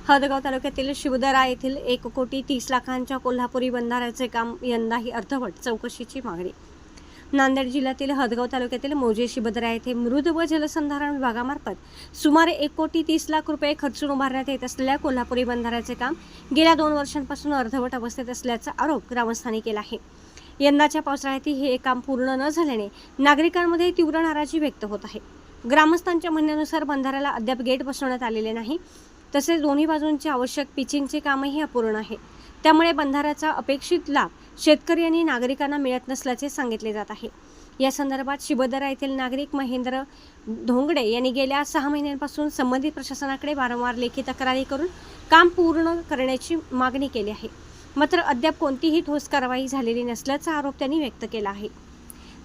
हदगाव तालुक्यातील शिवदरा येथील 1,30,00,000च्या कोल्हापुरी बंधाऱ्याचे काम यंदाही अर्धवट, चौकशीची मागणी। नांदेड जिल्ह्यातील हदगाव तालुक्यातील मोजे शिवदरा येथे मृद व जलसंधारण विभागामार्फत सुमारे 1,30,00,000 रुपये खर्चून उभारण्यात येत असलेल्या कोल्हापुरी बंधाऱ्याचे काम गेल्या 2 वर्षांपासून अर्धवट अवस्थेत असल्याचा आरोप ग्रामस्थांनी केला आहे। यंदाच्या पावसाळ्यातही हे काम पूर्ण न झाल्याने नागरिकांमध्ये तीव्र नाराजी व्यक्त होत आहे। ग्रामस्थांच्या म्हणण्यानुसार बंधाऱ्याला अद्याप गेट बसवण्यात आलेले नाही, तसेच दोन्ही बाजूंचे आवश्यक पिचिंगचे कामही अपूर्ण आहे। त्यामुळे बंधाऱ्याचा अपेक्षित लाभ शेतकरी आणि नागरिकांना मिळत नसल्याचे सांगितले जात आहे। या संदर्भात शिवदरा येथील नागरिक महेंद्र धोंगडे यांनी गेल्या 6 महिन्यांपासून संबंधित प्रशासनाकडे वारंवार लेखी तक्रारी करून काम पूर्ण करण्याची मागणी केली आहे, मात्र अद्याप कोणतीही ठोस कारवाई झालेली नसल्याचा आरोप त्यांनी व्यक्त केला आहे।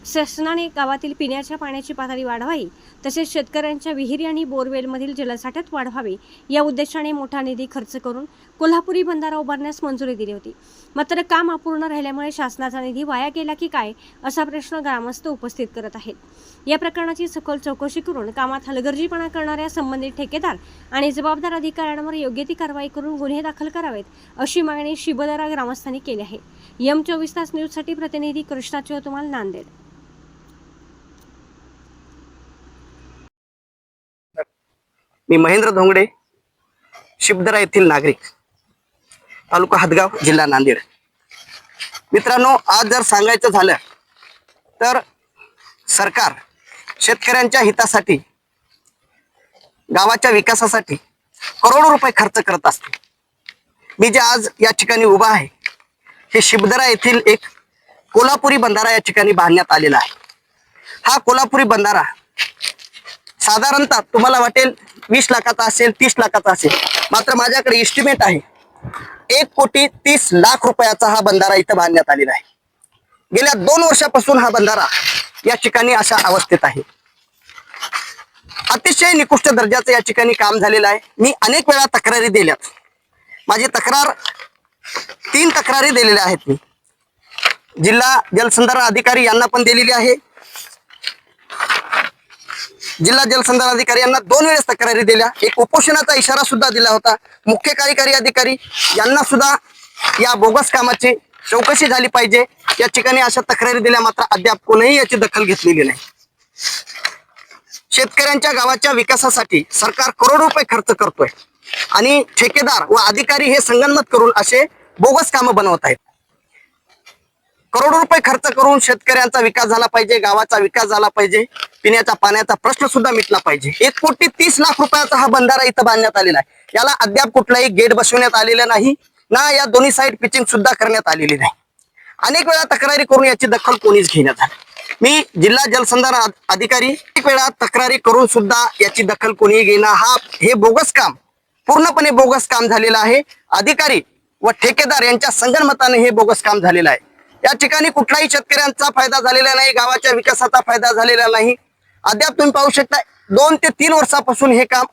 शासनाने गावातील पिण्याच्या पाण्याची पातळी वाढवावी, तसेच शेतकऱ्यांच्या विहिरी आणि बोरवेलमधील जलसाठ्यात वाढवावे या उद्देशाने मोठा निधी खर्च करून कोल्हापुरी बंधारा उभारण्यास मंजुरी दिली होती, मात्र काम अपूर्ण राहिल्यामुळे शासनाचा निधी वाया गेला की काय असा प्रश्न ग्रामस्थ उपस्थित करत आहेत। या प्रकरणाची सखोल चौकशी करून कामात हलगर्जीपणा करणाऱ्या संबंधित ठेकेदार आणि जबाबदार अधिकाऱ्यांवर योग्य ती कारवाई करून गुन्हे दाखल करावेत, अशी मागणी शिवदरा ग्रामस्थांनी केली आहे। M24 तास न्यूजसाठी प्रतिनिधी कृष्णा चौतुमाल, नांदेड। मी महेंद्र धोंगडे, शिवदरा येथील नागरिक, तालुका हदगाव, जिल्हा नांदेड। मित्रांनो, आज जर सांगायचं झालं तर सरकार शेतकऱ्यांच्या हितासाठी, गावाच्या विकासासाठी करोडो रुपये खर्च करत असते। मी जे आज या ठिकाणी उभा आहे हे शिवदरा येथील एक कोल्हापुरी बंधारा या ठिकाणी बांधण्यात आलेला आहे। हा कोल्हापुरी बंधारा साधारणतः तुम्हाला वाटेल 20 लाखाचा असेल, 30 लाखाचा असेल, मात्र माझ्याकडे एस्टिमेट आहे 1,30,00,000 रुपयाचा हा बंधारा इथं बांधण्यात आलेला आहे। गेल्या 2 वर्षापासून हा बंधारा या ठिकाणी अशा अवस्थेत आहे। अतिशय निकृष्ट दर्जाचं या ठिकाणी काम झालेलं आहे। मी अनेक वेळा तक्रारी दिल्यात। माझी तक्रार 3 तक्रारी दिलेल्या आहेत। मी जिल्हा जलसंधारण अधिकारी यांना पण दिलेली आहे। जिल्हा जलसंधारण अधिकारी यांना 2 वेळेस तक्रारी दिल्या, एक उपोषणाचा इशारा सुद्धा दिला होता। मुख्य कार्यकारी अधिकारी यांना सुद्धा या बोगस कामाची चौकशी झाली पाहिजे या ठिकाणी अशा तक्रारी दिल्या, मात्र अद्याप कोणीही याची दखल घेतलेली नाही। शेतकऱ्यांच्या गावाच्या विकासासाठी सरकार करोडो रुपये खर्च करतोय आणि ठेकेदार व अधिकारी हे संगनमत करून असे बोगस कामं बनवत आहेत। करोडो रुपये खर्च करून शेतकऱ्यांचा विकास झाला पाहिजे, गावाचा विकास झाला पाहिजे, पिण्याच्या पाण्याचा प्रश्न सुद्धा मिटला पाहिजे। 1,30,00,000 रुपयाचा हा बंधारा इथं बांधण्यात आलेला आहे। याला अद्याप कुठलाही गेट बसवण्यात आलेला नाही, ना या दोन्ही साईड पिचिंग सुद्धा करण्यात आलेली नाही। अनेक वेळा तक्रारी करून याची दखल कोणीच घेण्यात आली। मी जिल्हा जलसंधारण अधिकारी एक वेळा तक्रारी करून सुद्धा याची दखल कोणी घेणार, हे बोगस काम, पूर्णपणे बोगस काम झालेलं आहे। अधिकारी व ठेकेदार यांच्या संगनमताने हे बोगस काम झालेलं आहे। या ठिकाणी कुठलाही शेतकऱ्यांचा फायदा झालेला नाही, गावाच्या विकासाचा फायदा झालेला नाही। अद्याप तुम्ही पाहू शकता 2 ते 3 वर्षापासून हे काम